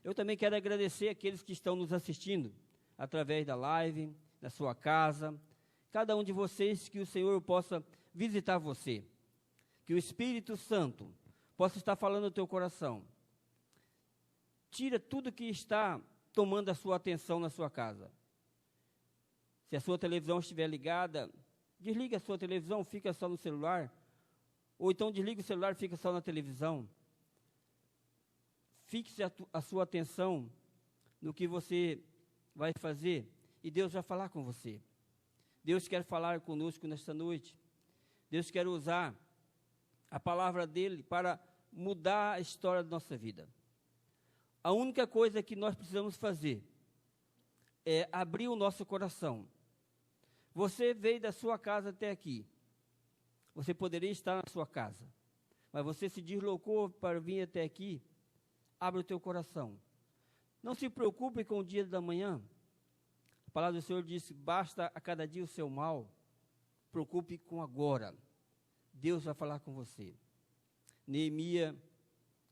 Eu também quero agradecer aqueles que estão nos assistindo através da live, na sua casa, cada um de vocês, que o Senhor possa visitar você, que o Espírito Santo possa estar falando no teu coração. Tira tudo que está tomando a sua atenção na sua casa. Se a sua televisão estiver ligada, desliga a sua televisão, fica só no celular, ou então desliga o celular, fica só na televisão. Fixe a sua atenção no que você vai fazer, e Deus vai falar com você. Deus quer falar conosco nesta noite. Deus quer usar a palavra dele para mudar a história da nossa vida. A única coisa que nós precisamos fazer é abrir o nosso coração. Você veio da sua casa até aqui. Você poderia estar na sua casa, mas você se deslocou para vir até aqui. Abre o teu coração. Não se preocupe com o dia da manhã. A palavra do Senhor diz: basta a cada dia o seu mal. Preocupe com agora. Deus vai falar com você. Neemias,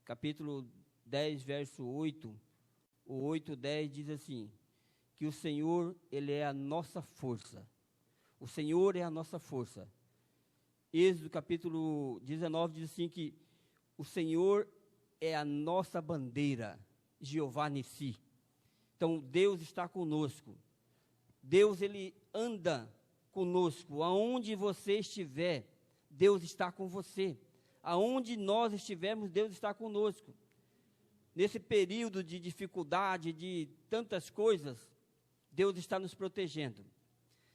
capítulo 10, verso 8, o 8, 10 diz assim, que o Senhor, Ele é a nossa força. O Senhor é a nossa força. Êxodo, capítulo 19, diz assim que o Senhor é a nossa bandeira, Jeová Nissi. Então, Deus está conosco. Deus, Ele anda conosco. Aonde você estiver, Deus está com você. Aonde nós estivermos, Deus está conosco. Nesse período de dificuldade, de tantas coisas, Deus está nos protegendo.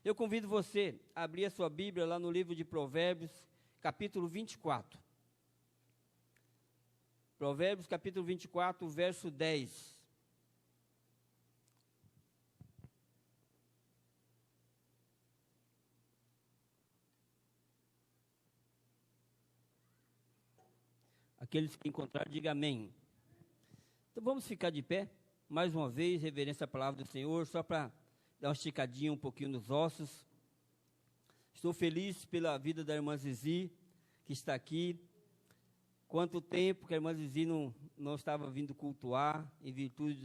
Eu convido você a abrir a sua Bíblia lá no livro de Provérbios, capítulo 24. Provérbios, capítulo 24, verso 10. Aqueles que encontrarem, diga amém. Então vamos ficar de pé, mais uma vez, reverência à palavra do Senhor, só para dar uma esticadinha um pouquinho nos ossos. Estou feliz pela vida da irmã Zizi, que está aqui. Quanto tempo que a irmã Zizi não estava vindo cultuar, em virtude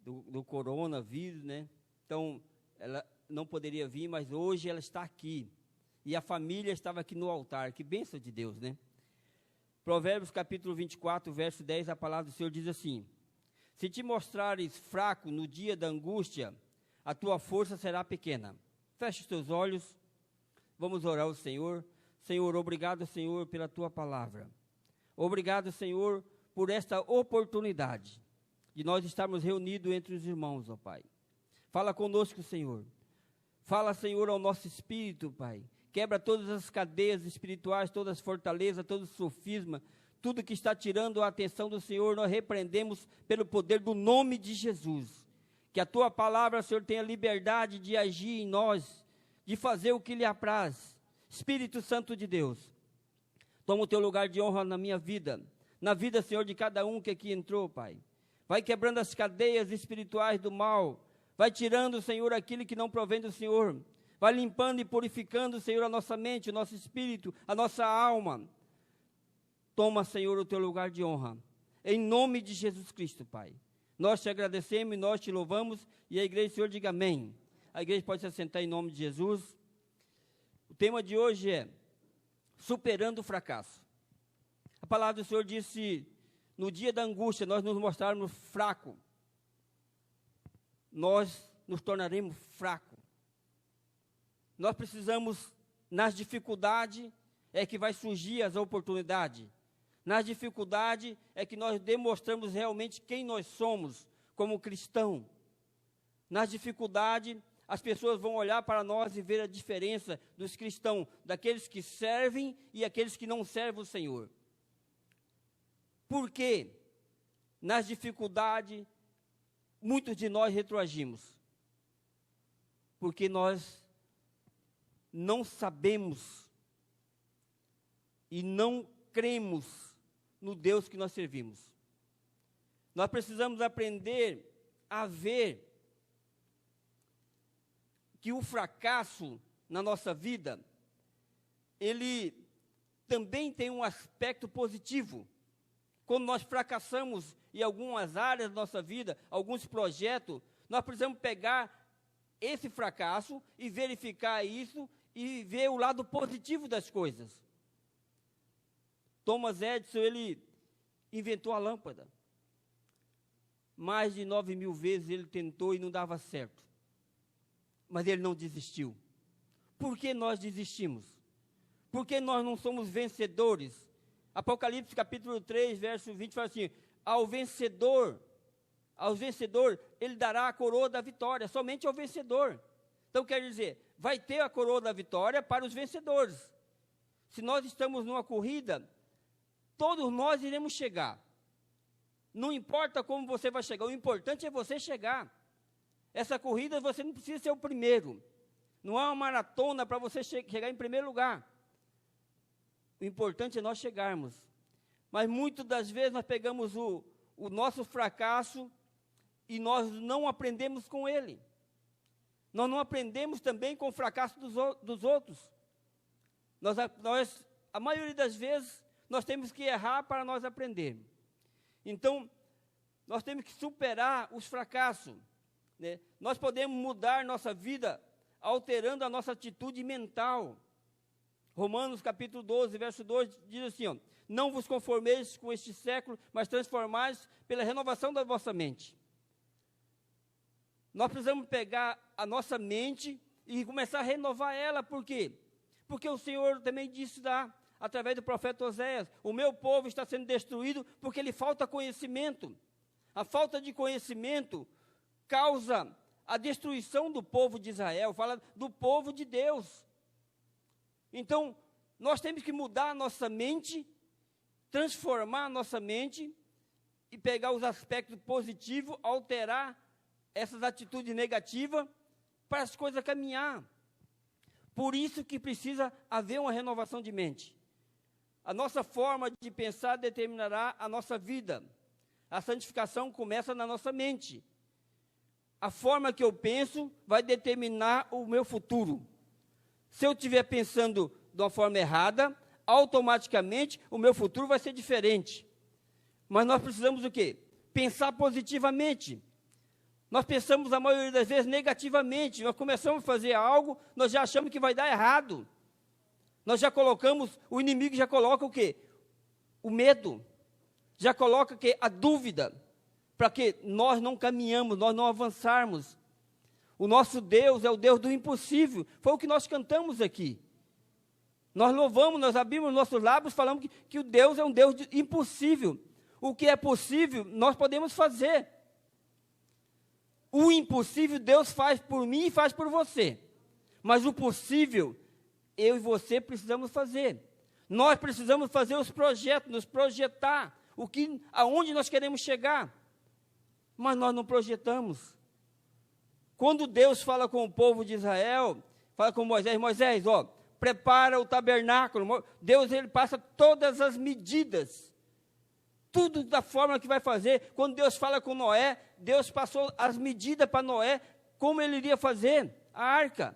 do coronavírus, né? Então, ela não poderia vir, mas hoje ela está aqui. E a família estava aqui no altar. Que bênção de Deus, né? Provérbios capítulo 24, verso 10, a palavra do Senhor diz assim: se te mostrares fraco no dia da angústia, a tua força será pequena. Feche os teus olhos, vamos orar ao Senhor. Senhor, obrigado, Senhor, pela tua palavra. Obrigado, Senhor, por esta oportunidade de nós estarmos reunidos entre os irmãos, ó Pai. Fala conosco, Senhor. Fala, Senhor, ao nosso espírito, Pai. Quebra todas as cadeias espirituais, todas as fortalezas, todo o sofisma, tudo que está tirando a atenção do Senhor, nós repreendemos pelo poder do nome de Jesus. Que a tua palavra, Senhor, tenha liberdade de agir em nós, de fazer o que lhe apraz. Espírito Santo de Deus, toma o teu lugar de honra na minha vida, na vida, Senhor, de cada um que aqui entrou, Pai. Vai quebrando as cadeias espirituais do mal, vai tirando, Senhor, aquilo que não provém do Senhor. Vai limpando e purificando, Senhor, a nossa mente, o nosso espírito, a nossa alma. Toma, Senhor, o teu lugar de honra. Em nome de Jesus Cristo, Pai. Nós te agradecemos e nós te louvamos. E a igreja, Senhor, diga amém. A igreja pode se assentar em nome de Jesus. O tema de hoje é superando o fracasso. A palavra do Senhor disse, no dia da angústia, nós nos mostrarmos fracos. Nós nos tornaremos fracos. Nós precisamos, nas dificuldades, é que vai surgir as oportunidades. Nas dificuldades é que nós demonstramos realmente quem nós somos como cristão. Nas dificuldades, as pessoas vão olhar para nós e ver a diferença dos cristãos, daqueles que servem e aqueles que não servem o Senhor. Por quê? Nas dificuldades, muitos de nós retroagimos. Porque nós não sabemos e não cremos no Deus que nós servimos. Nós precisamos aprender a ver que o fracasso na nossa vida, ele também tem um aspecto positivo. quando nós fracassamos em algumas áreas da nossa vida, alguns projetos, nós precisamos pegar esse fracasso e verificar isso e ver o lado positivo das coisas. Thomas Edison, ele inventou a lâmpada. Mais de 9.000 vezes ele tentou e não dava certo. Mas ele não desistiu. Por que nós desistimos? Por que nós não somos vencedores? Apocalipse capítulo 3, verso 20, fala assim: ao vencedor, ele dará a coroa da vitória, somente ao vencedor. Então quer dizer, vai ter a coroa da vitória para os vencedores. Se nós estamos numa corrida, todos nós iremos chegar. Não importa como você vai chegar, o importante é você chegar. Essa corrida você não precisa ser o primeiro. Não é uma maratona para você chegar em primeiro lugar. O importante é nós chegarmos. Mas muitas das vezes nós pegamos o nosso fracasso e nós não aprendemos com ele. Nós não aprendemos também com o fracasso dos outros. A maioria das vezes, nós temos que errar para nós aprendermos. Então, nós temos que superar os fracassos, né? Nós podemos mudar nossa vida alterando a nossa atitude mental. Romanos capítulo 12, verso 2, diz assim, ó: não vos conformeis com este século, mas transformais pela renovação da vossa mente. Nós precisamos pegar a nossa mente e começar a renovar ela. Por quê? Porque o Senhor também disse lá, através do profeta Oséias: o meu povo está sendo destruído porque lhe falta conhecimento. A falta de conhecimento causa a destruição do povo de Israel, fala do povo de Deus. Então, nós temos que mudar a nossa mente, transformar a nossa mente e pegar os aspectos positivos, alterar essas atitudes negativas para as coisas caminhar. Por isso que precisa haver uma renovação de mente. A nossa forma de pensar determinará a nossa vida. A santificação começa na nossa mente. A forma que eu penso vai determinar o meu futuro. Se eu estiver pensando de uma forma errada, automaticamente o meu futuro vai ser diferente. Mas nós precisamos o quê? Pensar positivamente. Nós pensamos a maioria das vezes negativamente. Nós começamos a fazer algo, nós já achamos que vai dar errado. Nós já colocamos, o inimigo já coloca o quê? O medo. Já coloca o quê? A dúvida. Para que nós não caminhamos, nós não avançarmos. O nosso Deus é o Deus do impossível. Foi o que nós cantamos aqui. Nós louvamos, nós abrimos nossos lábios, falamos que o Deus é um Deus impossível. O que é possível, nós podemos fazer. O impossível, Deus faz por mim e faz por você. Mas o possível, eu e você precisamos fazer. Nós precisamos fazer os projetos, nos projetar, aonde nós queremos chegar. Mas nós não projetamos. Quando Deus fala com o povo de Israel, fala com Moisés, prepara o tabernáculo. Deus, ele passa todas as medidas, tudo da forma que vai fazer. Quando Deus fala com Noé, Deus passou as medidas para Noé, como ele iria fazer a arca.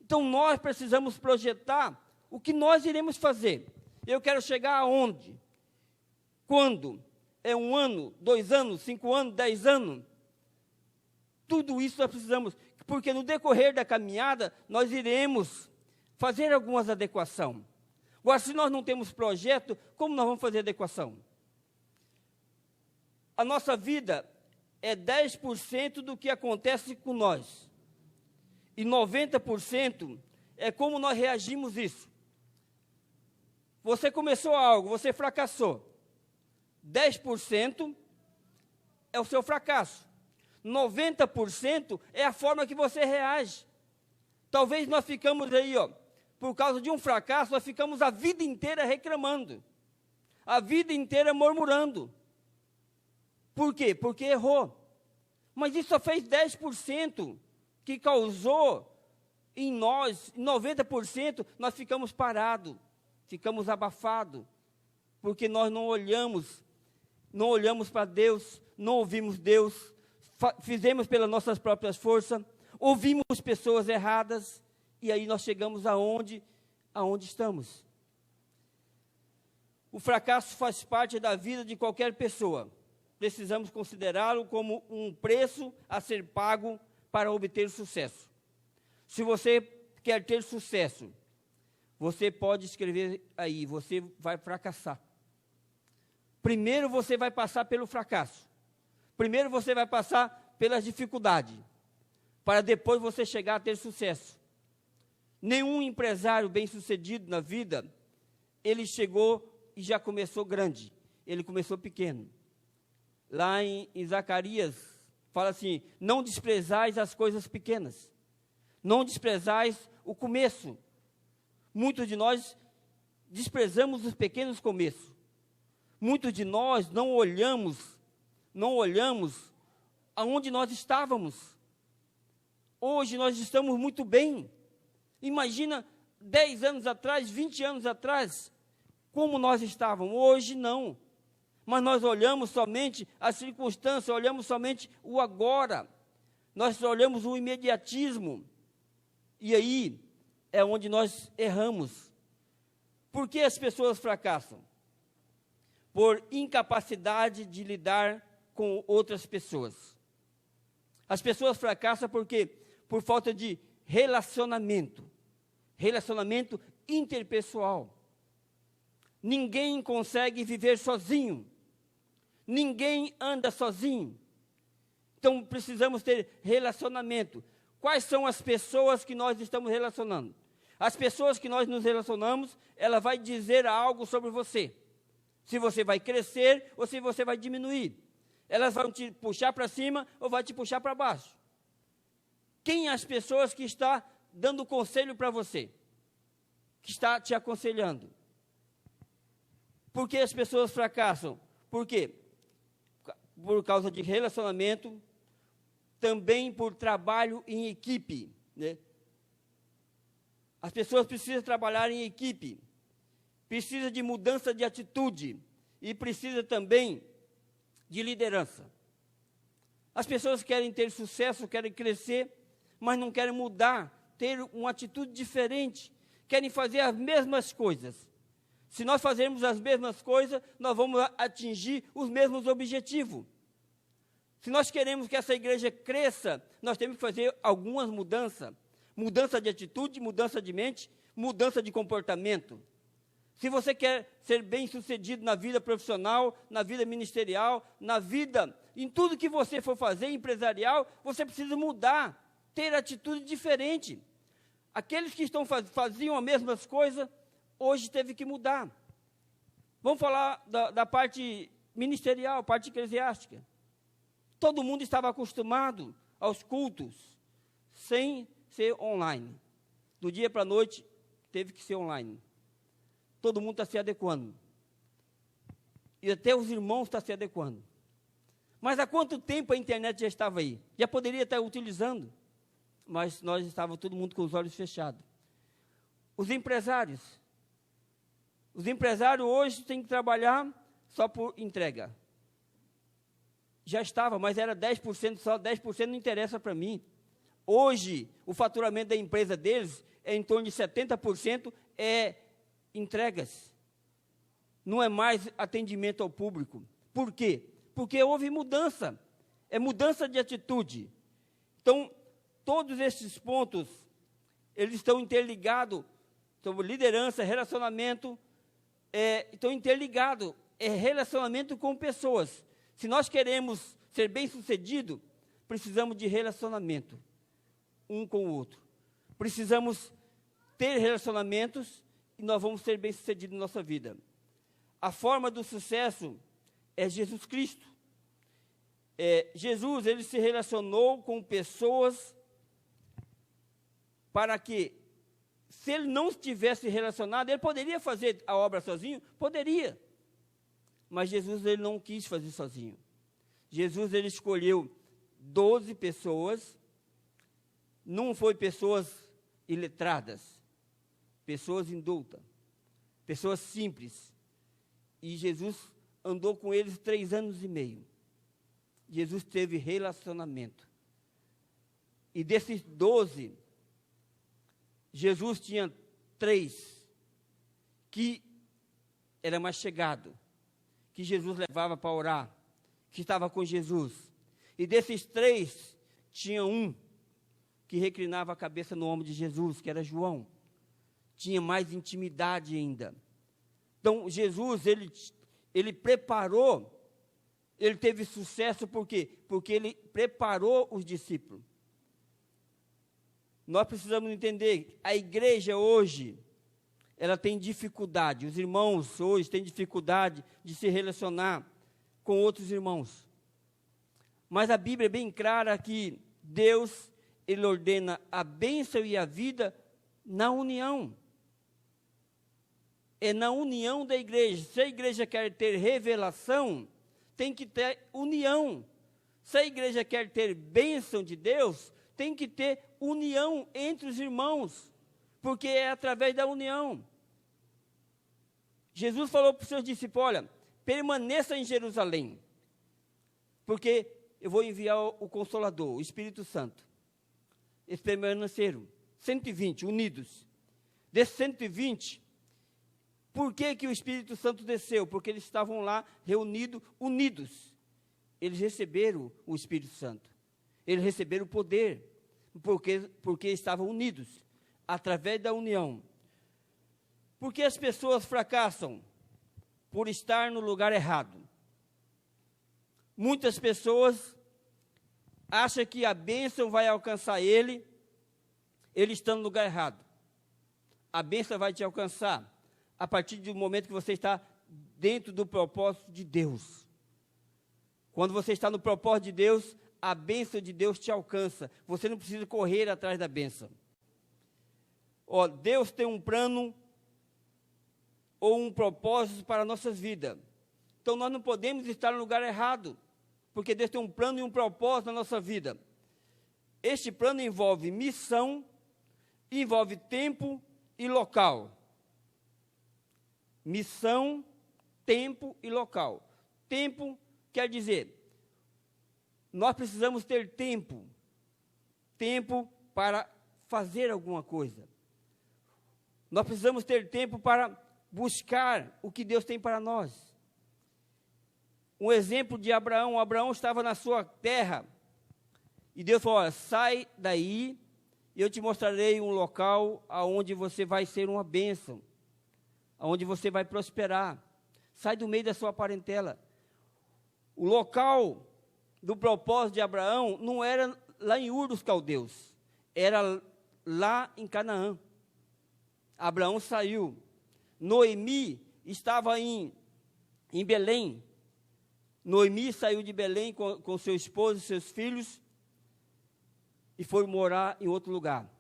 Então nós precisamos projetar o que nós iremos fazer. Eu quero chegar aonde? Quando? É 1 ano, 2 anos, 5 anos, 10 anos? Tudo isso nós precisamos, porque no decorrer da caminhada, nós iremos fazer algumas adequações. Agora, se nós não temos projeto, como nós vamos fazer adequação? A nossa vida é 10% do que acontece com nós. E 90% é como nós reagimos isso. Você começou algo, você fracassou. 10% é o seu fracasso. 90% é a forma que você reage. Talvez nós ficamos aí, por causa de um fracasso, nós ficamos a vida inteira reclamando. A vida inteira murmurando. Por quê? Porque errou. Mas isso só fez 10% que causou em nós, 90% nós ficamos parados, ficamos abafados, porque nós não olhamos para Deus, não ouvimos Deus, fizemos pelas nossas próprias forças, ouvimos pessoas erradas, e aí nós chegamos aonde estamos. O fracasso faz parte da vida de qualquer pessoa. Precisamos considerá-lo como um preço a ser pago para obter sucesso. Se você quer ter sucesso, você pode escrever aí, você vai fracassar. Primeiro você vai passar pelo fracasso. Primeiro você vai passar pelas dificuldades, para depois você chegar a ter sucesso. Nenhum empresário bem-sucedido na vida, ele chegou e já começou grande, ele começou pequeno. Lá em Zacarias, fala assim, não desprezais as coisas pequenas, não desprezais o começo. Muitos de nós desprezamos os pequenos começos. Muitos de nós não olhamos aonde nós estávamos. Hoje nós estamos muito bem. Imagina 10 anos atrás, 20 anos atrás, como nós estávamos. Hoje não. Mas nós olhamos somente as circunstâncias, olhamos somente o agora. Nós olhamos o imediatismo. E aí é onde nós erramos. Por que as pessoas fracassam? Por incapacidade de lidar com outras pessoas. As pessoas fracassam porque por falta de relacionamento interpessoal. Ninguém consegue viver sozinho. Ninguém anda sozinho. Então precisamos ter relacionamento. Quais são as pessoas que nós estamos relacionando? As pessoas que nós nos relacionamos, ela vai dizer algo sobre você. Se você vai crescer ou se você vai diminuir. Elas vão te puxar para cima ou vai te puxar para baixo. Quem as pessoas que está dando conselho para você? Que está te aconselhando? Por que as pessoas fracassam? Por quê? Por causa de relacionamento, também por trabalho em equipe, né? As pessoas precisam trabalhar em equipe, precisa de mudança de atitude e precisa também de liderança. As pessoas querem ter sucesso, querem crescer, mas não querem mudar, ter uma atitude diferente, querem fazer as mesmas coisas. Se nós fazermos as mesmas coisas, nós vamos atingir os mesmos objetivos. Se nós queremos que essa igreja cresça, nós temos que fazer algumas mudanças. Mudança de atitude, mudança de mente, mudança de comportamento. Se você quer ser bem-sucedido na vida profissional, na vida ministerial, na vida, em tudo que você for fazer, empresarial, você precisa mudar, ter atitude diferente. Aqueles que faziam as mesmas coisas, hoje teve que mudar. Vamos falar da parte ministerial, parte eclesiástica. Todo mundo estava acostumado aos cultos, sem ser online. Do dia para a noite, teve que ser online. Todo mundo está se adequando. E até os irmãos estão se adequando. Mas há quanto tempo a internet já estava aí? Já poderia estar utilizando. Mas nós estávamos todo mundo com os olhos fechados. Os empresários hoje têm que trabalhar só por entrega. Já estava, mas era 10% só, 10% não interessa para mim. Hoje, o faturamento da empresa deles é em torno de 70% é entregas. Não é mais atendimento ao público. Por quê? Porque houve mudança. É mudança de atitude. Então, todos esses pontos, eles estão interligados sobre liderança, relacionamento, estão interligados. É relacionamento com pessoas. Se nós queremos ser bem-sucedidos, precisamos de relacionamento, um com o outro. Precisamos ter relacionamentos e nós vamos ser bem-sucedidos na nossa vida. A forma do sucesso é Jesus Cristo. Jesus, ele se relacionou com pessoas para que, se ele não estivesse relacionado, ele poderia fazer a obra sozinho? Poderia. Mas Jesus, ele não quis fazer sozinho. Jesus, ele escolheu 12 pessoas, não foi pessoas iletradas, pessoas indultas, pessoas simples. E Jesus andou com eles 3 anos e meio. Jesus teve relacionamento. E desses 12, Jesus tinha 3 que era mais chegado, que Jesus levava para orar, que estava com Jesus. E desses 3, tinha um que reclinava a cabeça no ombro de Jesus, que era João. Tinha mais intimidade ainda. Então, Jesus, ele preparou, ele teve sucesso, por quê? Porque ele preparou os discípulos. Nós precisamos entender, a igreja hoje, ela tem dificuldade, os irmãos hoje têm dificuldade de se relacionar com outros irmãos. Mas a Bíblia é bem clara que Deus, ele ordena a bênção e a vida na união. É na união da igreja. Se a igreja quer ter revelação, tem que ter união. Se a igreja quer ter bênção de Deus, tem que ter união entre os irmãos, porque é através da união. Jesus falou para os seus discípulos, olha, permaneça em Jerusalém, porque eu vou enviar o Consolador, o Espírito Santo. Eles permaneceram, 120, unidos. Desses 120, por que o Espírito Santo desceu? Porque eles estavam lá reunidos, unidos. Eles receberam o Espírito Santo. Eles receberam o poder, porque estavam unidos, através da união. Por que as pessoas fracassam? Por estar no lugar errado. Muitas pessoas acham que a bênção vai alcançar ele estando no lugar errado. A bênção vai te alcançar a partir do momento que você está dentro do propósito de Deus. Quando você está no propósito de Deus, a bênção de Deus te alcança. Você não precisa correr atrás da bênção. Deus tem um plano ou um propósito para a nossa vida. Então nós não podemos estar no lugar errado, porque Deus tem um plano e um propósito na nossa vida. Este plano envolve missão, envolve tempo e local. Missão, tempo e local. Tempo quer dizer, nós precisamos ter tempo para fazer alguma coisa. Nós precisamos ter tempo para buscar o que Deus tem para nós. Um exemplo de Abraão. Abraão estava na sua terra, e Deus falou, olha, sai daí, e eu te mostrarei um local onde você vai ser uma bênção, onde você vai prosperar. Sai do meio da sua parentela. O local do propósito de Abraão não era lá em Ur dos Caldeus, era lá em Canaã. Abraão saiu. Noemi estava em Belém. Noemi saiu de Belém com seu esposo e seus filhos e foi morar em outro lugar.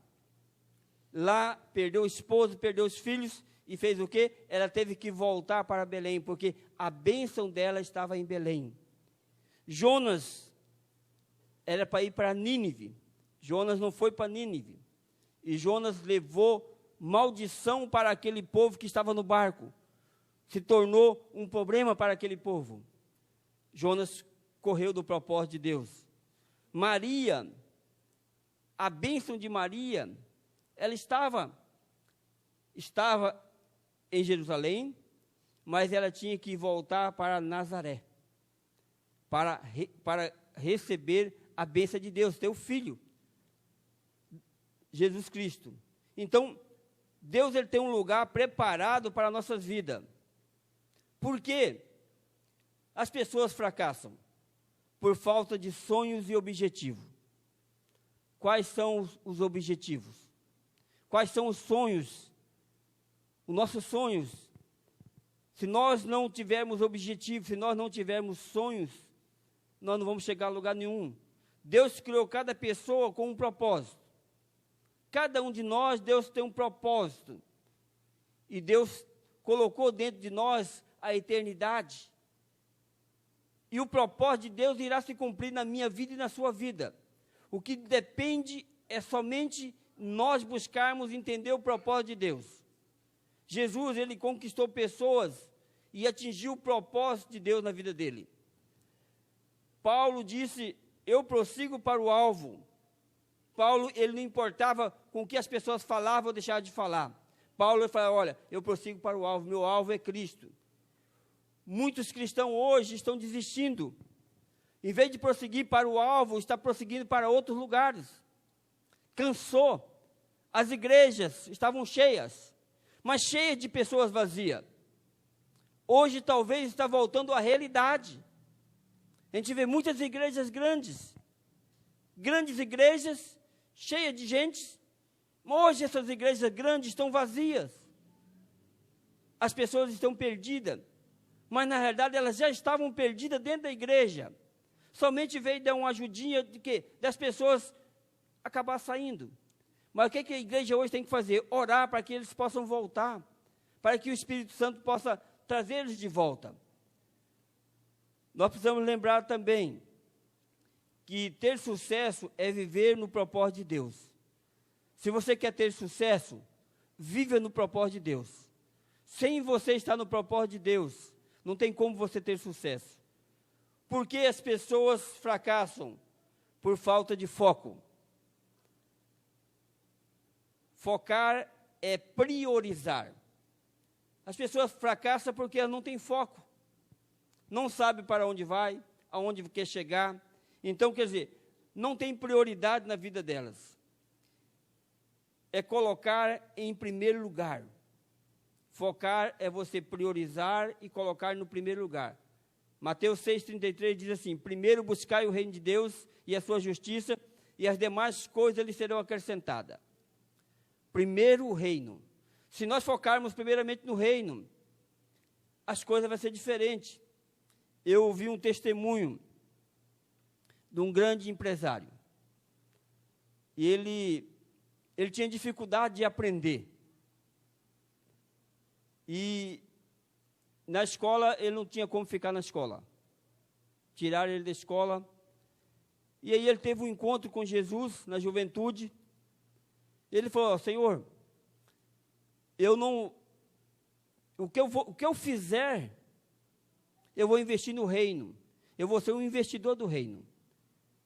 Lá perdeu o esposo, perdeu os filhos e fez o quê? Ela teve que voltar para Belém, porque a bênção dela estava em Belém. Jonas era para ir para Nínive. Jonas não foi para Nínive. E Jonas levou maldição para aquele povo que estava no barco. Se tornou um problema para aquele povo. Jonas correu do propósito de Deus. Maria, a bênção de Maria, ela estava em Jerusalém, mas ela tinha que voltar para Nazaré, para receber a bênção de Deus, ter o Filho, Jesus Cristo. Então, Deus ele tem um lugar preparado para a nossa vida. Por quê? As pessoas fracassam por falta de sonhos e objetivos. Quais são os objetivos? Quais são os sonhos? Os nossos sonhos. Se nós não tivermos objetivos, se nós não tivermos sonhos, nós não vamos chegar a lugar nenhum. Deus criou cada pessoa com um propósito. Cada um de nós, Deus tem um propósito. E Deus colocou dentro de nós a eternidade. E o propósito de Deus irá se cumprir na minha vida e na sua vida. O que depende é somente nós buscarmos entender o propósito de Deus. Jesus, ele conquistou pessoas e atingiu o propósito de Deus na vida dele. Paulo disse, eu prossigo para o alvo. Paulo, ele não importava com o que as pessoas falavam ou deixavam de falar. Paulo, ele falava, olha, eu prossigo para o alvo, meu alvo é Cristo. Muitos cristãos hoje estão desistindo. Em vez de prosseguir para o alvo, está prosseguindo para outros lugares. Cansou. As igrejas estavam cheias, mas cheias de pessoas vazias. Hoje talvez está voltando à realidade. A gente vê muitas igrejas grandes igrejas, cheias de gente. Hoje essas igrejas grandes estão vazias. As pessoas estão perdidas, mas na realidade elas já estavam perdidas dentro da igreja. Somente veio dar uma ajudinha de quê? Das pessoas acabar saindo. Mas o que a igreja hoje tem que fazer? Orar para que eles possam voltar, para que o Espírito Santo possa trazê-los de volta. Nós precisamos lembrar também que ter sucesso é viver no propósito de Deus. Se você quer ter sucesso, viva no propósito de Deus. Sem você estar no propósito de Deus, não tem como você ter sucesso. Por que as pessoas fracassam? Por falta de foco. Focar é priorizar. As pessoas fracassam porque elas não têm foco. Não sabem para onde vai, aonde quer chegar. Então, quer dizer, não tem prioridade na vida delas. É colocar em primeiro lugar. Focar é você priorizar e colocar no primeiro lugar. Mateus 6,33 diz assim: primeiro buscai o reino de Deus e a sua justiça, e as demais coisas lhe serão acrescentadas. Primeiro o reino. Se nós focarmos primeiramente no reino, as coisas vão ser diferentes. Eu ouvi um testemunho de um grande empresário. E ele tinha dificuldade de aprender. E na escola, ele não tinha como ficar na escola. Tiraram ele da escola. E aí ele teve um encontro com Jesus na juventude. Ele falou: Senhor, o que eu fizer, eu vou investir no reino. Eu vou ser um investidor do reino.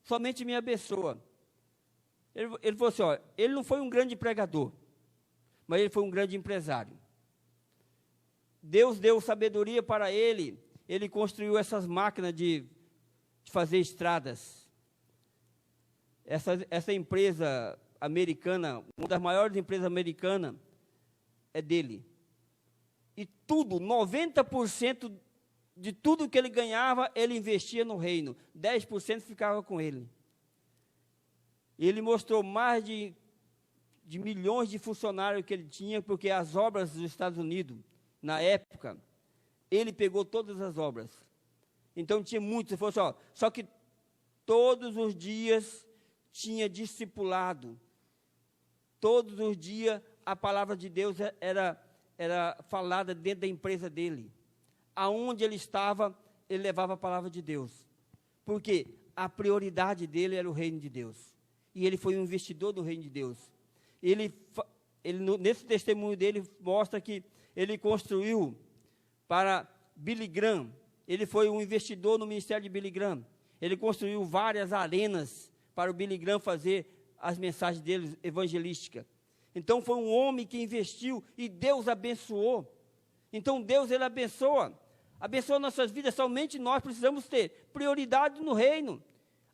Somente me abençoa. Ele falou assim, ele não foi um grande pregador, mas ele foi um grande empresário. Deus deu sabedoria para ele. Ele construiu essas máquinas de fazer estradas. Essa empresa americana, uma das maiores empresas americanas, é dele. E tudo, 90% de tudo que ele ganhava, ele investia no reino. 10% ficava com ele. Ele mostrou mais de milhões de funcionários que ele tinha, porque as obras dos Estados Unidos, na época, ele pegou todas as obras. Então tinha muitos. Ele falou assim, só que todos os dias tinha discipulado. Todos os dias a palavra de Deus era falada dentro da empresa dele. Aonde ele estava, ele levava a palavra de Deus. Porque a prioridade dele era o reino de Deus. E ele foi um investidor do reino de Deus. Nesse testemunho dele, mostra que ele construiu para Billy Graham. Ele foi um investidor no ministério de Billy Graham. Ele construiu várias arenas para o Billy Graham fazer as mensagens dele evangelísticas. Então, foi um homem que investiu e Deus abençoou. Então, Deus, ele abençoa nossas vidas. Somente nós precisamos ter prioridade no reino.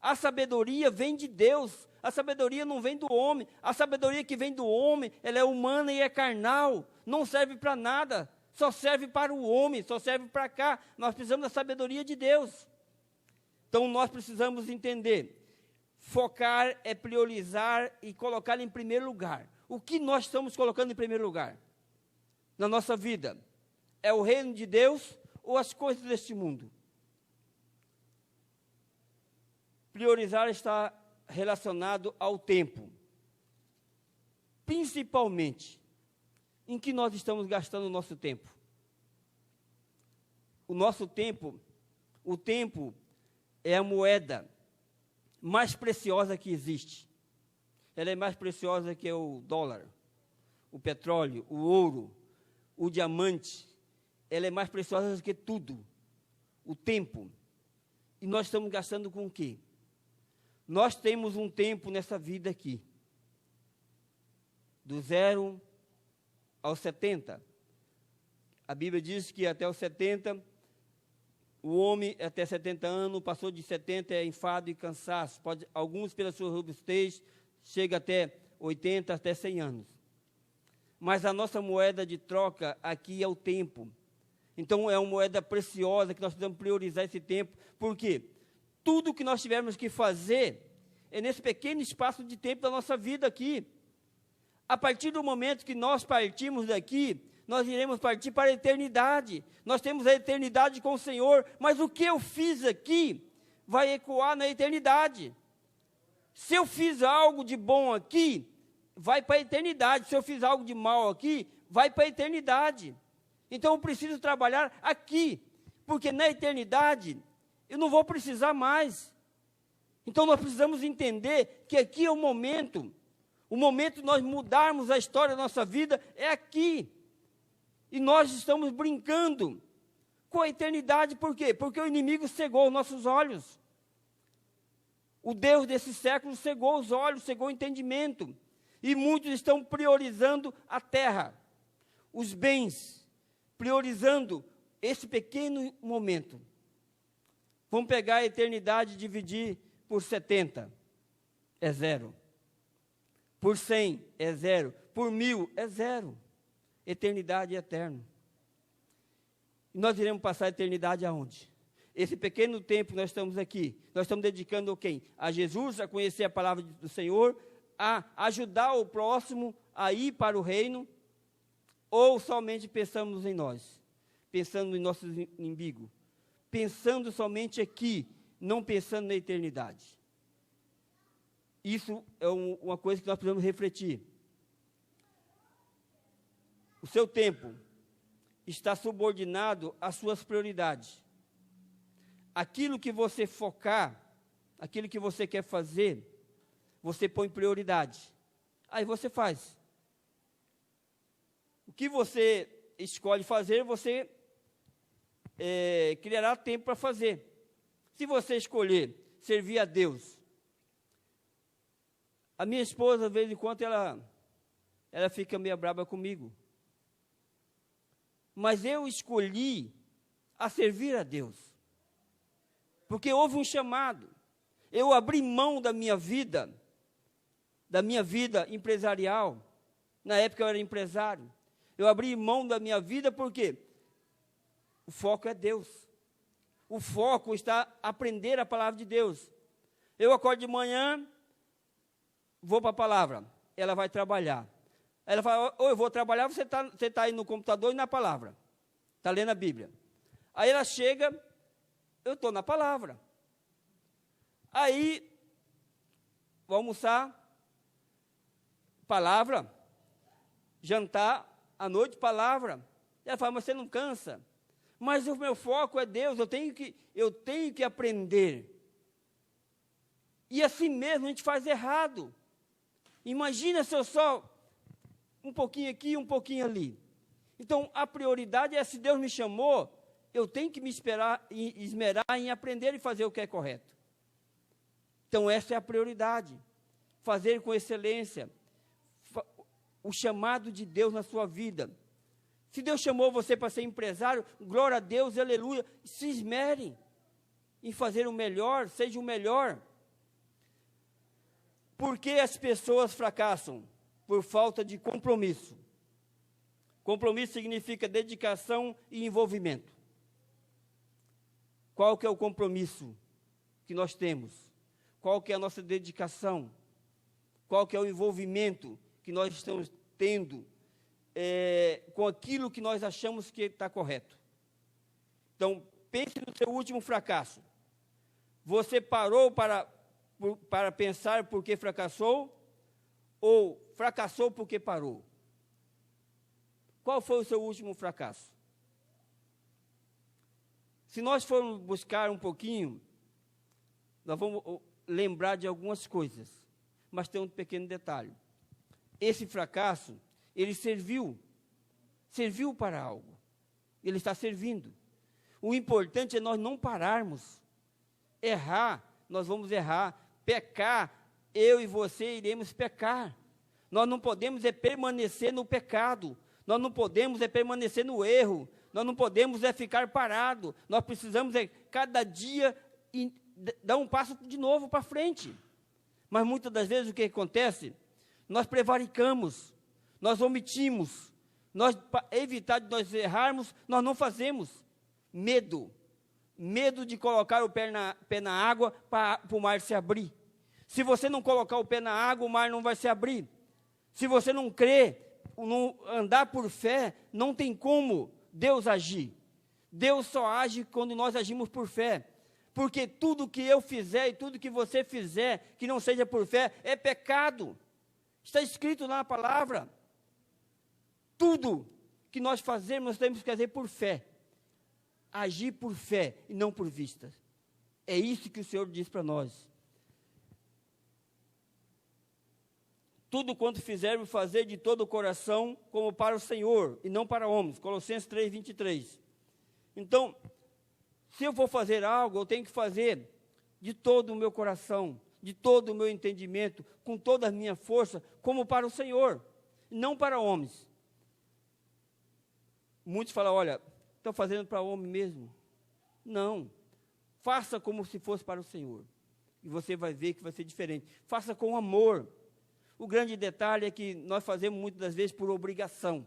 A sabedoria vem de Deus. A sabedoria não vem do homem. A sabedoria que vem do homem, ela é humana e é carnal. Não serve para nada. Só serve para o homem, só serve para cá. Nós precisamos da sabedoria de Deus. Então, nós precisamos entender. Focar é priorizar e colocar em primeiro lugar. O que nós estamos colocando em primeiro lugar na nossa vida? É o reino de Deus ou as coisas deste mundo? Priorizar está relacionado ao tempo. Principalmente, em que nós estamos gastando o nosso tempo? O tempo é a moeda mais preciosa que existe. Ela é mais preciosa que o dólar, o petróleo, o ouro, o diamante. Ela é mais preciosa do que tudo. O tempo. E nós estamos gastando com o quê? Nós temos um tempo nessa vida aqui. Do 0 aos 70. A Bíblia diz que até os 70 o homem até 70 anos, passou de 70 é enfado e cansaço. Alguns, pela sua robustez, chega até 80, até 100 anos. Mas a nossa moeda de troca aqui é o tempo. Então, é uma moeda preciosa que nós precisamos priorizar esse tempo. Por quê? Tudo que nós tivermos que fazer é nesse pequeno espaço de tempo da nossa vida aqui. A partir do momento que nós partimos daqui, nós iremos partir para a eternidade. Nós temos a eternidade com o Senhor, mas o que eu fiz aqui vai ecoar na eternidade. Se eu fiz algo de bom aqui, vai para a eternidade. Se eu fiz algo de mal aqui, vai para a eternidade. Então eu preciso trabalhar aqui, porque na eternidade eu não vou precisar mais. Então nós precisamos entender que aqui é o momento de nós mudarmos a história da nossa vida é aqui. E nós estamos brincando com a eternidade, por quê? Porque o inimigo cegou os nossos olhos. O Deus desse século cegou os olhos, cegou o entendimento. E muitos estão priorizando a terra, os bens, priorizando esse pequeno momento. Vamos pegar a eternidade e dividir por 70, é 0. Por 100 é 0, por 1000 é 0. Eternidade é eterno. E nós iremos passar a eternidade aonde? Esse pequeno tempo que nós estamos aqui, nós estamos dedicando a quem? A Jesus, a conhecer a palavra do Senhor, a ajudar o próximo a ir para o reino, ou somente pensamos em nós, pensando em nosso inimigo, pensando somente aqui, não pensando na eternidade. Isso é uma coisa que nós precisamos refletir. O seu tempo está subordinado às suas prioridades. Aquilo que você focar, aquilo que você quer fazer, você põe prioridade. Aí você faz. O que você escolhe fazer, você criará tempo para fazer. Se você escolher servir a Deus, a minha esposa, de vez em quando, ela fica meio brava comigo. Mas eu escolhi a servir a Deus. Porque houve um chamado. Eu abri mão da minha vida empresarial. Na época eu era empresário. Eu abri mão da minha vida porque o foco é Deus. O foco está aprender a palavra de Deus. Eu acordo de manhã, vou para a palavra, ela vai trabalhar. Ela fala, ou eu vou trabalhar, você tá aí no computador e na palavra. Está lendo a Bíblia. Aí ela chega, eu estou na palavra. Aí, vou almoçar, palavra. Jantar, à noite, palavra. Ela fala, mas você não cansa? Mas o meu foco é Deus, eu tenho que aprender. E assim mesmo a gente faz errado. Imagina se eu só um pouquinho aqui, um pouquinho ali. Então, a prioridade é, se Deus me chamou, eu tenho que me esmerar em aprender e fazer o que é correto. Então, essa é a prioridade. Fazer com excelência o chamado de Deus na sua vida. Se Deus chamou você para ser empresário, glória a Deus, aleluia, se esmere em fazer o melhor, seja o melhor. Por que as pessoas fracassam? Por falta de compromisso. Compromisso significa dedicação e envolvimento. Qual que é o compromisso que nós temos? Qual que é a nossa dedicação? Qual que é o envolvimento que nós estamos tendo com aquilo que nós achamos que está correto? Então, pense no seu último fracasso. Você parou para pensar por que fracassou? Ou fracassou porque parou? Qual foi o seu último fracasso? Se nós formos buscar um pouquinho, nós vamos lembrar de algumas coisas, mas tem um pequeno detalhe. Esse fracasso, ele serviu para algo. Ele está servindo. O importante é nós não pararmos. Errar, nós vamos errar. Pecar, eu e você iremos pecar. Nós não podemos permanecer no pecado. Nós não podemos permanecer no erro. Nós não podemos ficar parado. Nós precisamos cada dia dar um passo de novo para frente. Mas muitas das vezes o que acontece? Nós prevaricamos, nós omitimos, para evitar de nós errarmos, nós não fazemos. Medo de colocar o pé na água para o mar se abrir. Se você não colocar o pé na água, o mar não vai se abrir. Se você não crer, não andar por fé, não tem como Deus agir. Deus só age quando nós agimos por fé. Porque tudo que eu fizer e tudo que você fizer, que não seja por fé, é pecado. Está escrito lá na palavra. Tudo que nós fazemos, nós temos que fazer por fé. Agir por fé e não por vista. É isso que o Senhor diz para nós. Tudo quanto fizermos, fazer de todo o coração, como para o Senhor, e não para homens. Colossenses 3:23. Então, se eu for fazer algo, eu tenho que fazer de todo o meu coração, de todo o meu entendimento, com toda a minha força, como para o Senhor, não para homens. Muitos falam, olha, estou fazendo para homem mesmo. Não. Faça como se fosse para o Senhor. E você vai ver que vai ser diferente. Faça com amor. O grande detalhe é que nós fazemos muitas das vezes por obrigação.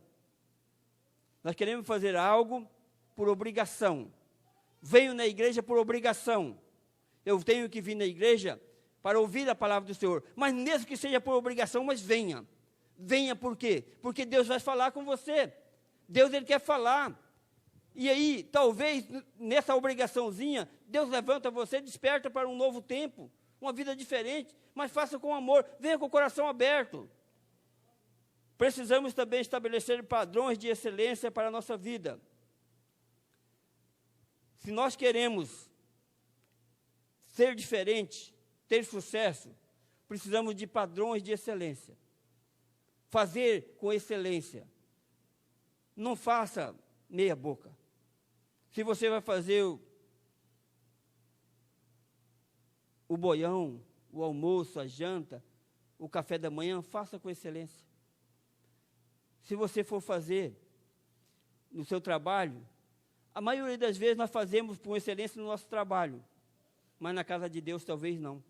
Nós queremos fazer algo por obrigação. Venho na igreja por obrigação. Eu tenho que vir na igreja para ouvir a palavra do Senhor. Mas mesmo que seja por obrigação, mas venha. Venha por quê? Porque Deus vai falar com você. Deus, Ele quer falar. E aí, talvez, nessa obrigaçãozinha, Deus levanta você, desperta para um novo tempo, uma vida diferente, mas faça com amor, venha com o coração aberto. Precisamos também estabelecer padrões de excelência para a nossa vida. Se nós queremos ser diferente, ter sucesso, precisamos de padrões de excelência. Fazer com excelência. Não faça meia boca. Se você vai fazer o boião, o almoço, a janta, o café da manhã, faça com excelência. Se você for fazer no seu trabalho, a maioria das vezes nós fazemos com excelência no nosso trabalho, mas na casa de Deus talvez não.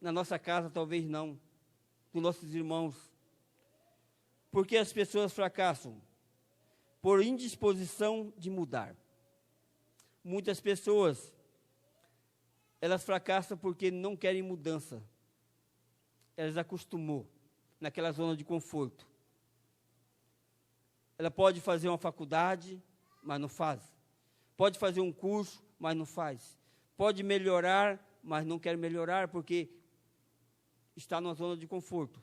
Na nossa casa talvez não. Com nossos irmãos. Porque as pessoas fracassam? Por indisposição de mudar. Muitas pessoas, elas fracassam porque não querem mudança. Elas acostumou naquela zona de conforto. Ela pode fazer uma faculdade, mas não faz. Pode fazer um curso, mas não faz. Pode melhorar, mas não quer melhorar porque está numa zona de conforto.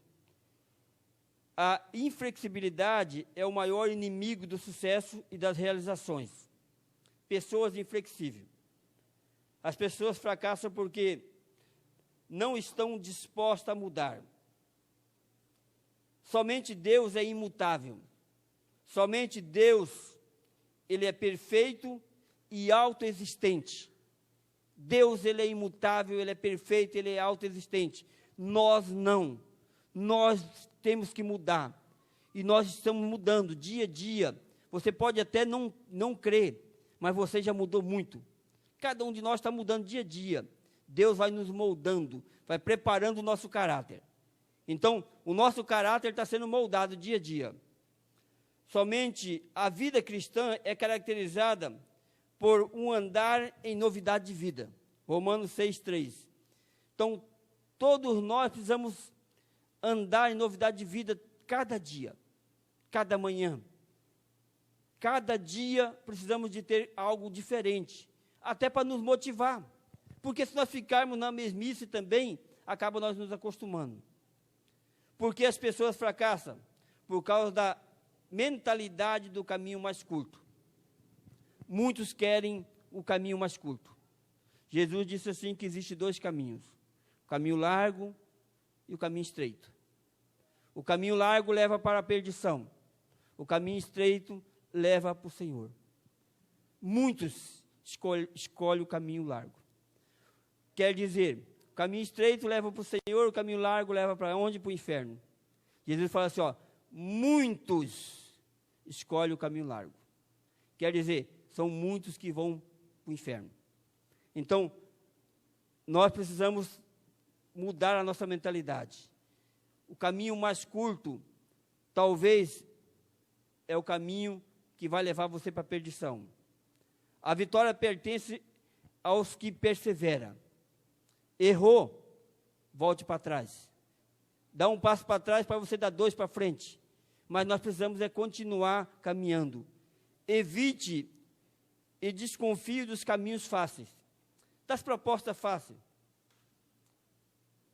A inflexibilidade é o maior inimigo do sucesso e das realizações. Pessoas inflexíveis. As pessoas fracassam porque não estão dispostas a mudar. Somente Deus é imutável. Somente Deus, Ele é perfeito e autoexistente. Deus, Ele é imutável, Ele é perfeito, Ele é autoexistente. Nós não. Nós temos que mudar. E nós estamos mudando dia a dia. Você pode até não crer, mas você já mudou muito. Cada um de nós está mudando dia a dia. Deus vai nos moldando, vai preparando o nosso caráter. Então, o nosso caráter está sendo moldado dia a dia. Somente a vida cristã é caracterizada por um andar em novidade de vida. Romanos 6:3. Então, todos nós precisamos andar em novidade de vida cada dia, cada manhã. Cada dia precisamos de ter algo diferente, até para nos motivar. Porque se nós ficarmos na mesmice também, acaba nós nos acostumando. Porque as pessoas fracassam? Por causa da mentalidade do caminho mais curto. Muitos querem o caminho mais curto. Jesus disse assim que existe dois caminhos. O caminho largo e o caminho estreito. O caminho largo leva para a perdição. O caminho estreito leva para o Senhor. Muitos escolhem o caminho largo. Quer dizer, o caminho estreito leva para o Senhor, o caminho largo leva para onde? Para o inferno. Jesus fala assim, muitos escolhem o caminho largo. Quer dizer, são muitos que vão para o inferno. Então, nós precisamos mudar a nossa mentalidade. O caminho mais curto, talvez, é o caminho que vai levar você para a perdição. A vitória pertence aos que perseveram. Errou, volte para trás. Dá um passo para trás para você dar 2 para frente. Mas nós precisamos continuar caminhando. Evite e desconfie dos caminhos fáceis, das propostas fáceis.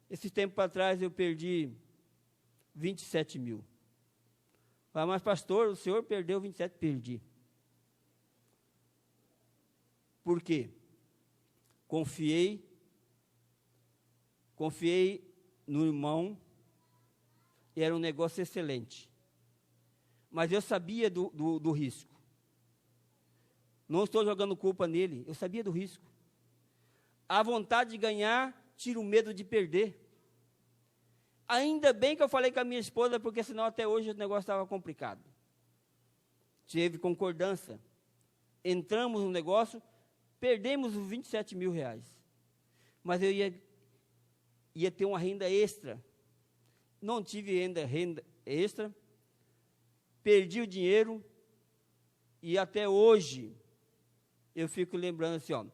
Esse tempo para trás eu perdi 27 mil. Mas pastor, o senhor perdeu 27? Perdi. Por quê? Confiei no irmão, e era um negócio excelente. Mas eu sabia do risco. Não estou jogando culpa nele, eu sabia do risco. A vontade de ganhar tira o medo de perder. Ainda bem que eu falei com a minha esposa, porque senão até hoje o negócio estava complicado. Teve concordância. Entramos no negócio, perdemos os 27 mil reais. Mas eu ia ter uma renda extra. Não tive renda extra. Perdi o dinheiro. E até hoje, eu fico lembrando assim, ó,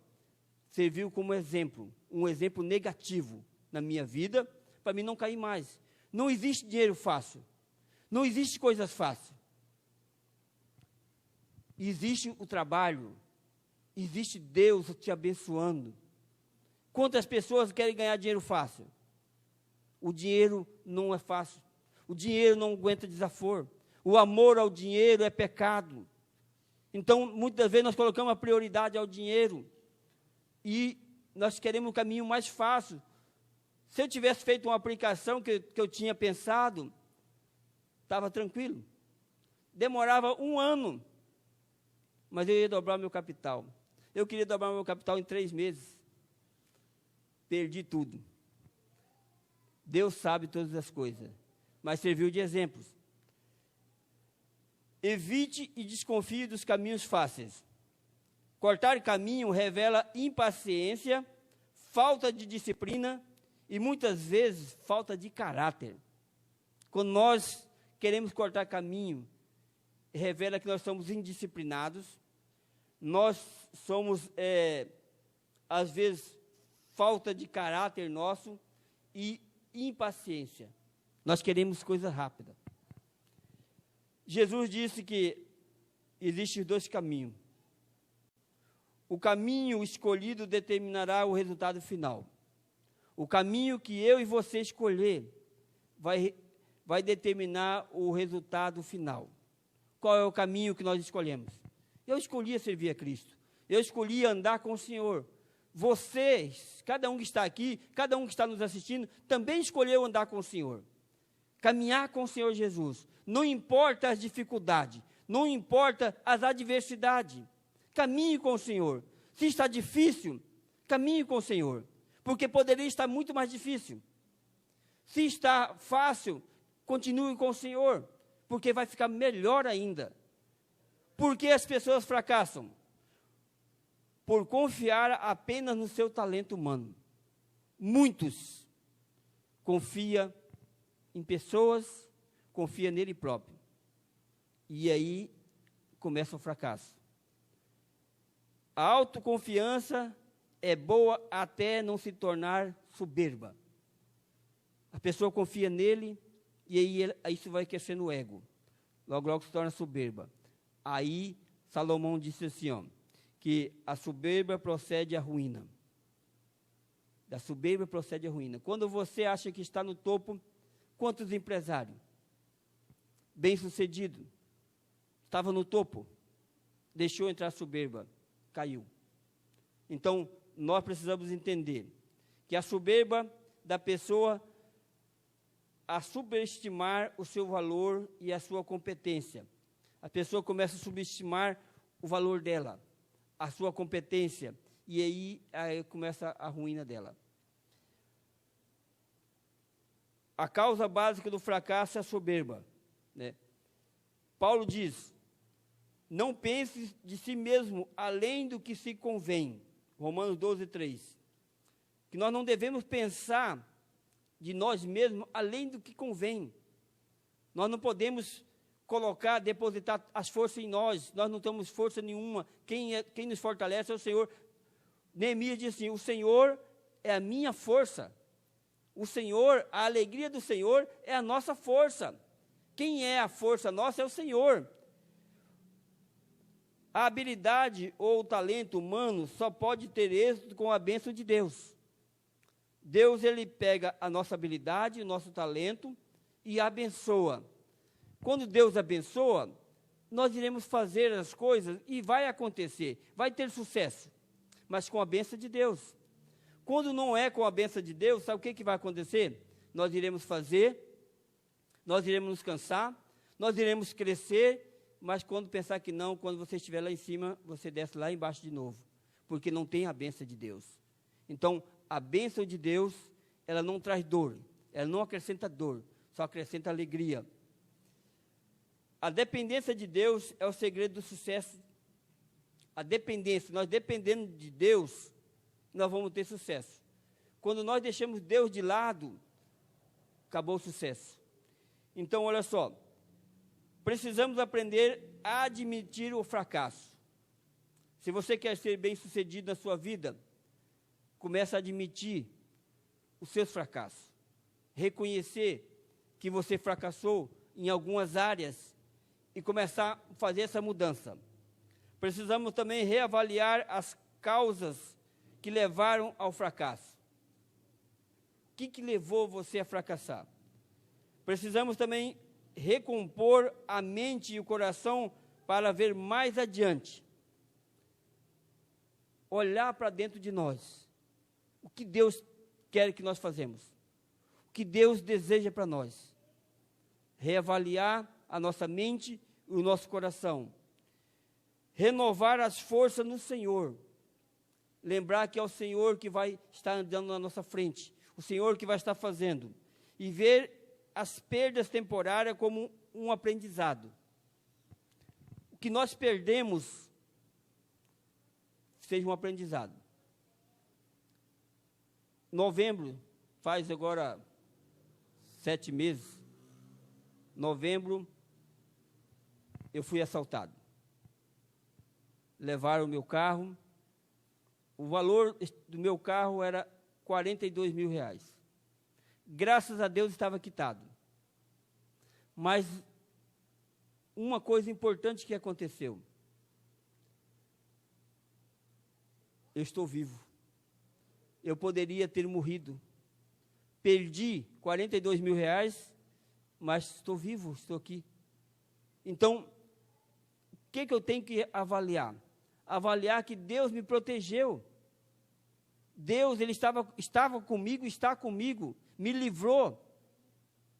serviu como exemplo, um exemplo negativo na minha vida, para mim não cair mais. Não existe dinheiro fácil. Não existe coisas fáceis. Existe o trabalho. Existe Deus te abençoando. Quantas pessoas querem ganhar dinheiro fácil? O dinheiro não é fácil. O dinheiro não aguenta desaforo. O amor ao dinheiro é pecado. Então, muitas vezes nós colocamos a prioridade ao dinheiro. E nós queremos o caminho mais fácil. Se eu tivesse feito uma aplicação que eu tinha pensado, estava tranquilo. Demorava 1 ano, mas eu ia dobrar meu capital. Eu queria dobrar meu capital em 3 meses. Perdi tudo. Deus sabe todas as coisas, mas serviu de exemplos. Evite e desconfie dos caminhos fáceis. Cortar caminho revela impaciência, falta de disciplina e muitas vezes falta de caráter. Quando nós queremos cortar caminho, revela que nós somos indisciplinados, nós somos, às vezes, falta de caráter nosso e impaciência. Nós queremos coisa rápida. Jesus disse que existem 2 caminhos. O caminho escolhido determinará o resultado final. O caminho que eu e você escolher vai determinar o resultado final. Qual é o caminho que nós escolhemos? Eu escolhi servir a Cristo. Eu escolhi andar com o Senhor. Vocês, cada um que está aqui, cada um que está nos assistindo, também escolheu andar com o Senhor. Caminhar com o Senhor Jesus. Não importa as dificuldades, não importa as adversidades. Caminhe com o Senhor. Se está difícil, caminhe com o Senhor, porque poderia estar muito mais difícil. Se está fácil, continue com o Senhor, porque vai ficar melhor ainda. Por que as pessoas fracassam? Por confiar apenas no seu talento humano. Muitos confiam em pessoas, confiam nele próprio. E aí começa o fracasso. A autoconfiança é boa até não se tornar soberba. A pessoa confia nele e aí isso vai crescendo o ego. Logo, logo se torna soberba. Aí Salomão disse assim, ó, que a soberba procede à ruína. Da soberba procede à ruína. Quando você acha que está no topo, quantos empresários? Bem-sucedido. Estava no topo. Deixou entrar a soberba. Caiu. Então, nós precisamos entender que a soberba da pessoa a subestimar o seu valor e a sua competência. A pessoa começa a subestimar o valor dela, a sua competência, e aí começa a ruína dela. A causa básica do fracasso é a soberba, né? Paulo diz Não pense de si mesmo além do que se convém. Romanos 12, 3. Que nós não devemos pensar de nós mesmos além do que convém. Nós não podemos depositar as forças em nós. Nós não temos força nenhuma. Quem nos fortalece é o Senhor. Neemias diz assim: o Senhor é a minha força. O Senhor, a alegria do Senhor é a nossa força. Quem é a força nossa é o Senhor. A habilidade ou o talento humano só pode ter êxito com a bênção de Deus. Deus, ele pega a nossa habilidade, o nosso talento e abençoa. Quando Deus abençoa, nós iremos fazer as coisas e vai acontecer, vai ter sucesso, mas com a bênção de Deus. Quando não é com a bênção de Deus, sabe o que vai acontecer? Nós iremos fazer, nós iremos nos cansar, nós iremos crescer, mas quando pensar que não, quando você estiver lá em cima, você desce lá embaixo de novo, porque não tem a bênção de Deus. Então, a bênção de Deus, ela não traz dor, ela não acrescenta dor, só acrescenta alegria. A dependência de Deus é o segredo do sucesso. A dependência, nós dependendo de Deus, nós vamos ter sucesso. Quando nós deixamos Deus de lado, acabou o sucesso. Então, olha só, precisamos aprender a admitir o fracasso. Se você quer ser bem-sucedido na sua vida, comece a admitir os seus fracassos. Reconhecer que você fracassou em algumas áreas e começar a fazer essa mudança. Precisamos também reavaliar as causas que levaram ao fracasso. O que levou você a fracassar? Precisamos também recompor a mente e o coração para ver mais adiante. Olhar para dentro de nós. O que Deus quer que nós façamos. O que Deus deseja para nós. Reavaliar a nossa mente e o nosso coração. Renovar as forças no Senhor. Lembrar que é o Senhor que vai estar andando na nossa frente. O Senhor que vai estar fazendo. E ver as perdas temporárias como um aprendizado. O que nós perdemos seja um aprendizado. Novembro, faz agora 7 meses. Novembro, eu fui assaltado. Levaram o meu carro. O valor do meu carro era R$42 mil. Graças a Deus estava quitado. Mas uma coisa importante que aconteceu. Eu estou vivo. Eu poderia ter morrido. Perdi R$42 mil, mas estou vivo, estou aqui. Então, o que eu tenho que avaliar? Avaliar que Deus me protegeu. Deus, ele estava comigo, está comigo, me livrou.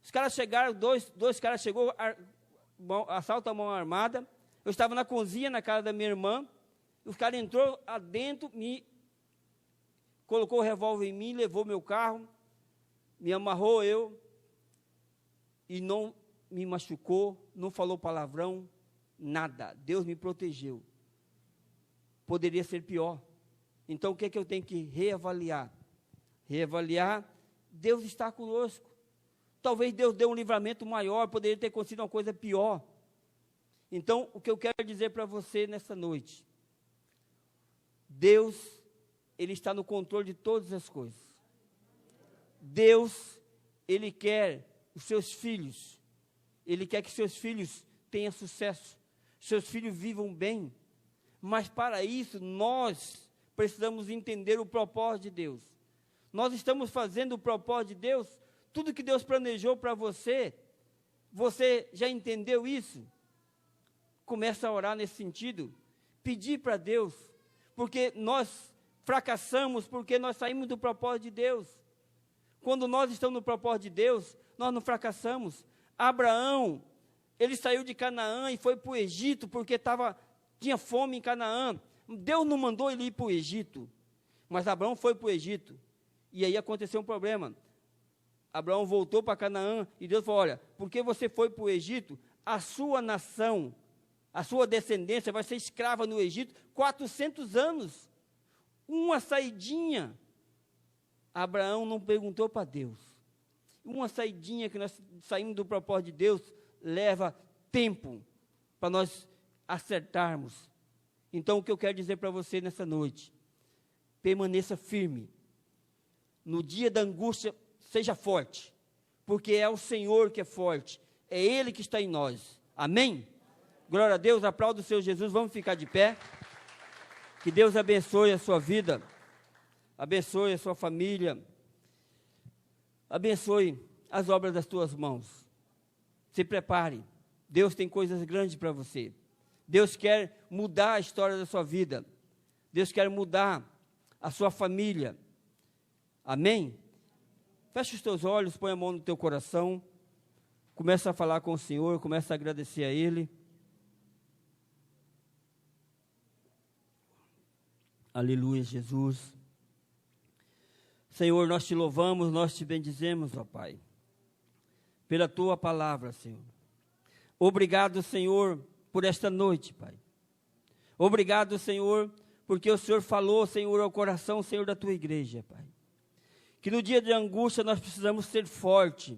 Os caras chegaram, dois caras chegou, assalto à mão armada. Eu estava na cozinha, na casa da minha irmã. Os caras entrou adentro, me colocou o revólver em mim, levou meu carro, me amarrou e não me machucou, não falou palavrão, nada. Deus me protegeu. Poderia ser pior. Então, o que eu tenho que reavaliar? Reavaliar, Deus está conosco. Talvez Deus dê um livramento maior, poderia ter acontecido uma coisa pior. Então, o que eu quero dizer para você nessa noite, Deus, ele está no controle de todas as coisas. Deus, ele quer os seus filhos, ele quer que seus filhos tenham sucesso, seus filhos vivam bem, mas para isso nós precisamos entender o propósito de Deus. Nós estamos fazendo o propósito de Deus, tudo que Deus planejou para você, você já entendeu isso? Começa a orar nesse sentido, pedir para Deus, porque nós fracassamos, porque nós saímos do propósito de Deus. Quando nós estamos no propósito de Deus, nós não fracassamos. Abraão, ele saiu de Canaã e foi para o Egito, porque tinha fome em Canaã. Deus não mandou ele ir para o Egito, mas Abraão foi para o Egito. E aí aconteceu um problema. Abraão voltou para Canaã e Deus falou: olha, porque você foi para o Egito, a sua nação a sua descendência vai ser escrava no Egito 400 anos. Uma saidinha. Abraão não perguntou para Deus. Uma saidinha que nós saímos do propósito de Deus leva tempo para nós acertarmos. Então, o que eu quero dizer para você nessa noite, permaneça firme. No dia da angústia, seja forte, porque é o Senhor que é forte, é Ele que está em nós. Amém? Glória a Deus, aplauda o Senhor Jesus, vamos ficar de pé. Que Deus abençoe a sua vida, abençoe a sua família, abençoe as obras das tuas mãos. Se prepare, Deus tem coisas grandes para você. Deus quer mudar a história da sua vida. Deus quer mudar a sua família. Amém? Feche os teus olhos, põe a mão no teu coração. Começa a falar com o Senhor, começa a agradecer a Ele. Aleluia, Jesus. Senhor, nós te louvamos, nós te bendizemos, ó Pai, pela tua palavra, Senhor. Obrigado, Senhor, por esta noite, Pai. Obrigado, Senhor, porque o Senhor falou, Senhor, ao coração, Senhor, da tua igreja, Pai. Que no dia de angústia nós precisamos ser fortes.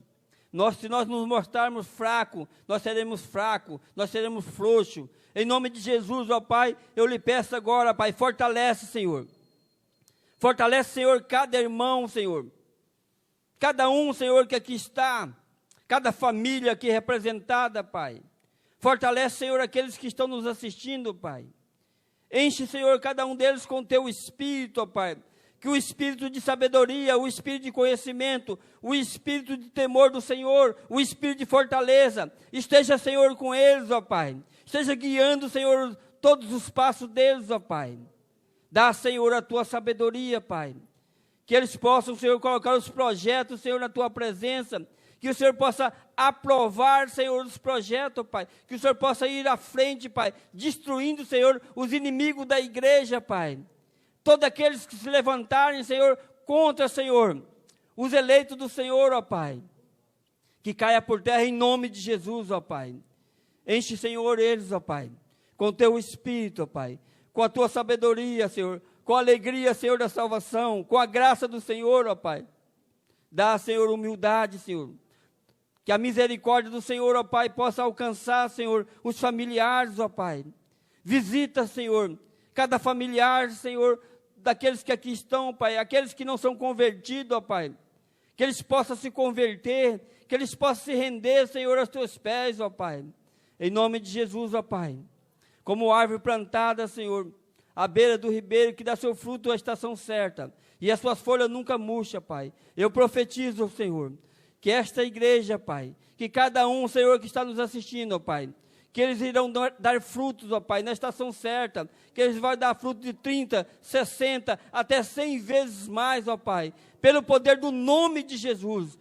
Se nós nos mostrarmos fracos, nós seremos fracos, nós seremos frouxos. Em nome de Jesus, ó Pai, eu lhe peço agora, Pai, fortalece, Senhor. Fortalece, Senhor, cada irmão, Senhor. Cada um, Senhor, que aqui está. Cada família aqui representada, Pai. Fortalece, Senhor, aqueles que estão nos assistindo, Pai. Enche, Senhor, cada um deles com teu Espírito, ó Pai. Que o Espírito de sabedoria, o Espírito de conhecimento, o Espírito de temor do Senhor, o Espírito de fortaleza, esteja, Senhor, com eles, ó Pai. Esteja guiando, Senhor, todos os passos deles, ó Pai. Dá, Senhor, a tua sabedoria, Pai. Que eles possam, Senhor, colocar os projetos, Senhor, na tua presença. Que o Senhor possa aprovar, Senhor, os projetos, Pai. Que o Senhor possa ir à frente, Pai, destruindo, Senhor, os inimigos da igreja, Pai. Todos aqueles que se levantarem, Senhor, contra, Senhor, os eleitos do Senhor, ó Pai, que caia por terra em nome de Jesus, ó Pai. Enche, Senhor, eles, ó Pai, com teu Espírito, ó Pai, com a tua sabedoria, Senhor, com a alegria, Senhor, da salvação, com a graça do Senhor, ó Pai. Dá, Senhor, humildade, Senhor, que a misericórdia do Senhor, ó Pai, possa alcançar, Senhor, os familiares, ó Pai. Visita, Senhor, cada familiar, Senhor, daqueles que aqui estão, Pai, aqueles que não são convertidos, ó Pai, que eles possam se converter, que eles possam se render, Senhor, aos teus pés, ó Pai, em nome de Jesus, ó Pai, como árvore plantada, Senhor, à beira do ribeiro, que dá seu fruto à estação certa, e as suas folhas nunca murcham, Pai. Eu profetizo, Senhor, que esta igreja, Pai, que cada um, Senhor, que está nos assistindo, ó Pai, que eles irão dar frutos, ó Pai, na estação certa, que eles vão dar fruto de 30, 60, até 100 vezes mais, ó Pai, pelo poder do nome de Jesus,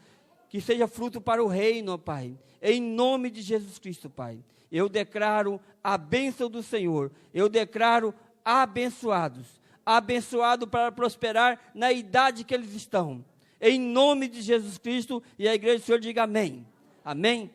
que seja fruto para o reino, ó Pai, em nome de Jesus Cristo, Pai. Eu declaro a bênção do Senhor, eu declaro abençoados para prosperar na idade que eles estão, em nome de Jesus Cristo, e a igreja do Senhor diga amém, amém.